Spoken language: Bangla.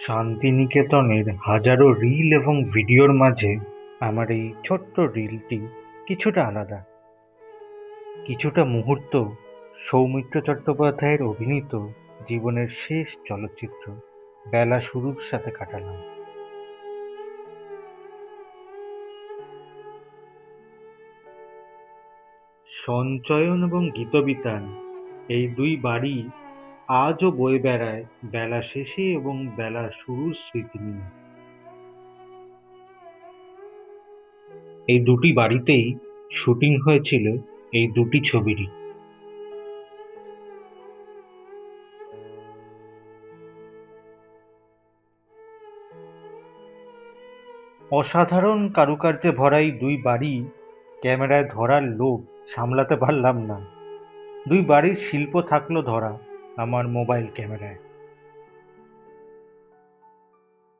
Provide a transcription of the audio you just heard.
শান্তিনিকেতনের হাজারো রিল এবং ভিডিওর মাঝে আমার এই ছোট্ট রিলটি কিছুটা আলাদা। কিছুটা মুহূর্ত সৌমিত্র চট্টোপাধ্যায়ের অভিনীত জীবনের শেষ চলচ্চিত্র বেলা শুরুর সাথে কাটালাম। সঞ্চয়ন এবং গীতবিতান, এই দুই বাড়ি আজও বয়ে বেড়ায় বেলা শেষে এবং বেলা শুরুর স্মৃতি নিয়ে। এই দুটি বাড়িতেই শুটিং হয়েছিল এই দুটি ছবিরই। অসাধারণ কারুকার্যে ভরা এই দুই বাড়ি ক্যামেরায় ধরার লোভ সামলাতে পারলাম না। দুই বাড়ির শিল্প থাকলো ধরা আমার মোবাইল ক্যামেরায়।